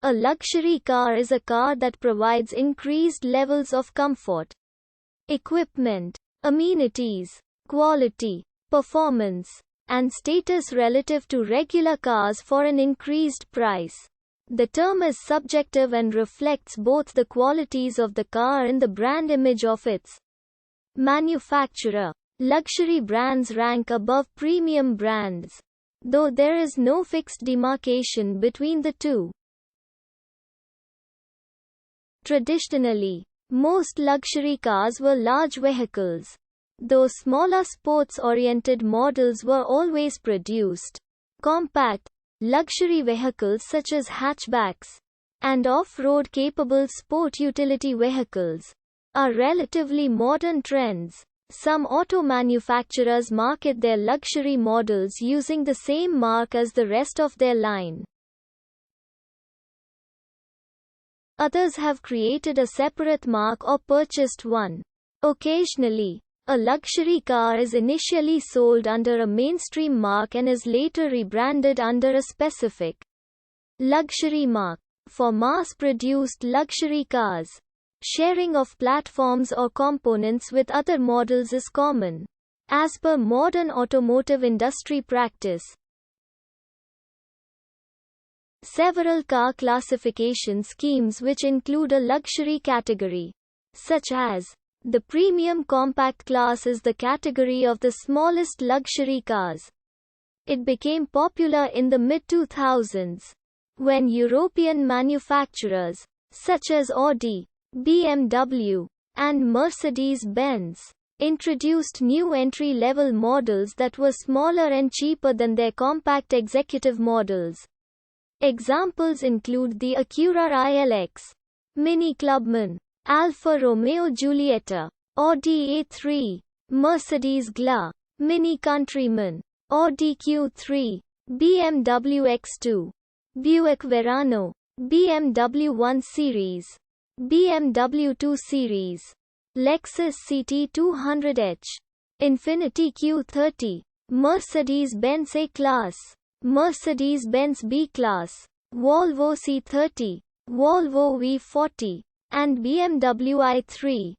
A luxury car is a car that provides increased levels of comfort, equipment, amenities, quality, performance, and status relative to regular cars for an increased price. The term is subjective and reflects both the qualities of the car and the brand image of its manufacturer. Luxury brands rank above premium brands, though there is no fixed demarcation between the two. Traditionally, most luxury cars were large vehicles, though smaller sports-oriented models were always produced. Compact, luxury vehicles such as hatchbacks and off-road capable sport utility vehicles are relatively modern trends. Some auto manufacturers market their luxury models using the same mark as the rest of their line. Others have created a separate mark or purchased one. Occasionally, a luxury car is initially sold under a mainstream mark and is later rebranded under a specific luxury mark. For mass-produced luxury cars, sharing of platforms or components with other models is common, as per modern automotive industry practice. Several car classification schemes which include a luxury category, such as the premium compact class, is the category of the smallest luxury cars. It became popular in the mid-2000s, when European manufacturers, such as Audi, BMW, and Mercedes-Benz, introduced new entry-level models that were smaller and cheaper than their compact executive models. Examples include the Acura ILX, Mini Clubman, Alfa Romeo Giulietta, Audi A3, Mercedes GLA, Mini Countryman, Audi Q3, BMW X2, Buick Verano, BMW 1 Series, BMW 2 Series, Lexus CT200H, Infiniti Q30, Mercedes-Benz A-Class, Mercedes-Benz B-Class, Volvo C30, Volvo V40, and BMW i3.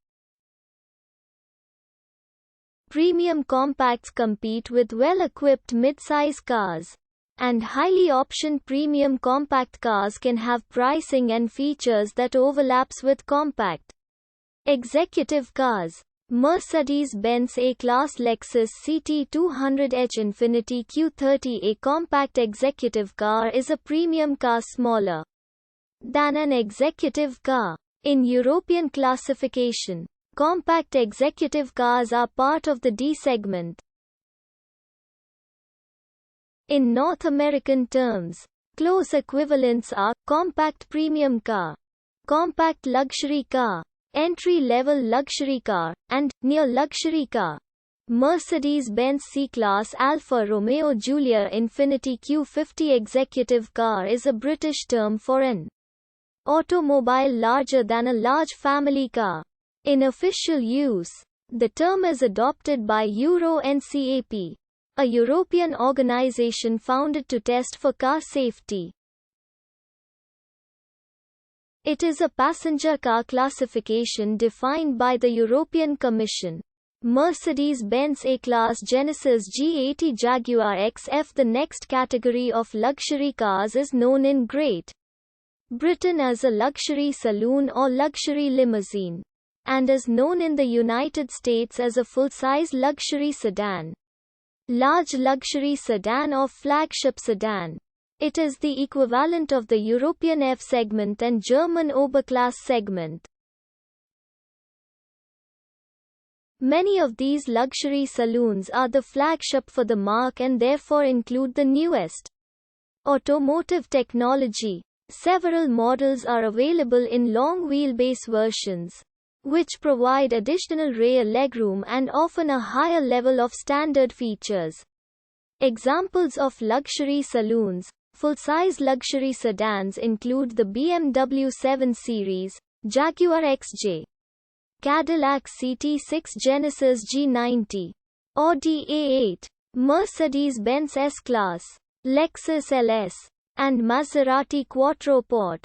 Premium compacts compete with well-equipped mid-size cars, and highly optioned premium compact cars can have pricing and features that overlaps with compact executive cars. Mercedes-Benz A-Class, Lexus CT200H, Infiniti Q30. A compact executive car is a premium car smaller than an executive car. In European classification, compact executive cars are part of the D segment. In North American terms, close equivalents are compact premium car, compact luxury car, entry-level luxury car, and near luxury car. Mercedes-Benz C-Class, Alfa Romeo Giulia, Infiniti Q50 executive car is a British term for an automobile larger than a large family car. In official use, the term is adopted by Euro NCAP, a European organization founded to test for car safety. It is a passenger car classification defined by the European Commission. Mercedes-Benz A-Class, Genesis G80, Jaguar XF. The next category of luxury cars is known in Great Britain as a luxury saloon or luxury limousine, and is known in the United States as a full-size luxury sedan, large luxury sedan or flagship sedan. It is the equivalent of the European F segment and German Oberklasse segment. Many of these luxury saloons are the flagship for the marque and therefore include the newest automotive technology. Several models are available in long wheelbase versions, which provide additional rear legroom and often a higher level of standard features. Examples of luxury saloons, full-size luxury sedans include the BMW 7 Series, Jaguar XJ, Cadillac CT6, Genesis G90, Audi A8, Mercedes-Benz S-Class, Lexus LS, and Maserati Quattroport.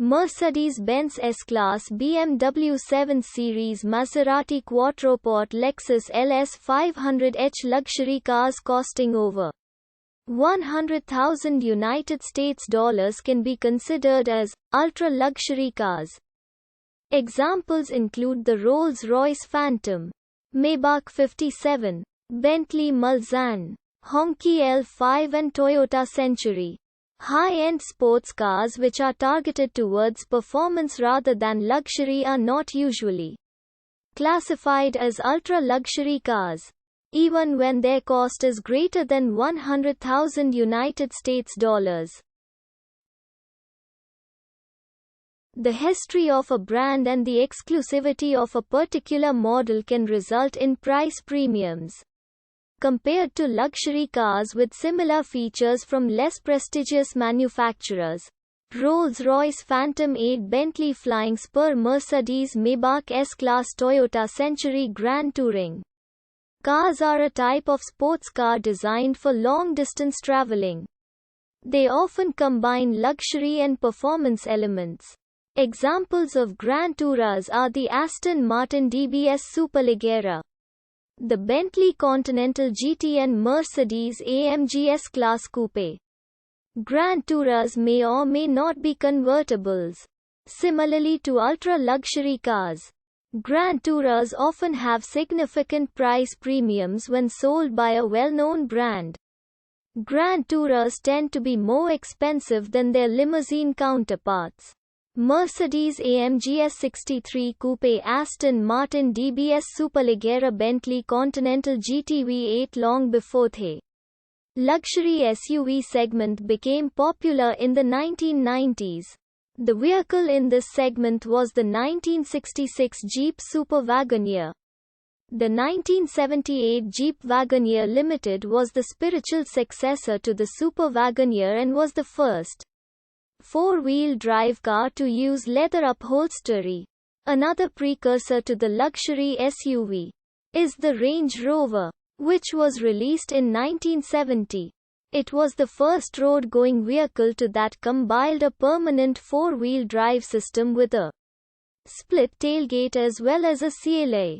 Mercedes-Benz S-Class, BMW 7 Series, Maserati Quattroporte, Lexus LS 500h. Luxury cars costing over $100,000 can be considered as ultra-luxury cars. Examples include the Rolls-Royce Phantom, Maybach 57, Bentley Mulsanne, Honky L5 and Toyota Century. High-end sports cars which are targeted towards performance rather than luxury are not usually classified as ultra-luxury cars, even when their cost is greater than $100,000. The history of a brand and the exclusivity of a particular model can result in price premiums compared to luxury cars with similar features from less prestigious manufacturers. Rolls-Royce Phantom 8, Bentley Flying Spur, Mercedes Maybach S-Class, Toyota Century Grand Touring cars are a type of sports car designed for long-distance traveling. They often combine luxury and performance elements. Examples of Grand Tourers are the Aston Martin DBS Superleggera, the Bentley Continental GT and Mercedes-AMG S-Class Coupe. Grand Tourers may or may not be convertibles. Similarly to ultra-luxury cars, Grand Tourers often have significant price premiums when sold by a well-known brand. Grand Tourers tend to be more expensive than their limousine counterparts. Mercedes-AMG S63 Coupe, Aston Martin DBS Superleggera, Bentley Continental GT V8. Long before the luxury SUV segment became popular in the 1990s, the vehicle in this segment was the 1966 Jeep Super Wagoneer. The 1978 Jeep Wagoneer Limited was the spiritual successor to the Super Wagoneer and was the first four-wheel drive car to use leather upholstery. Another precursor to the luxury SUV is the Range Rover, which was released in 1970. It was the first road-going vehicle to that combined a permanent four-wheel drive system with a split tailgate as well as a CLA.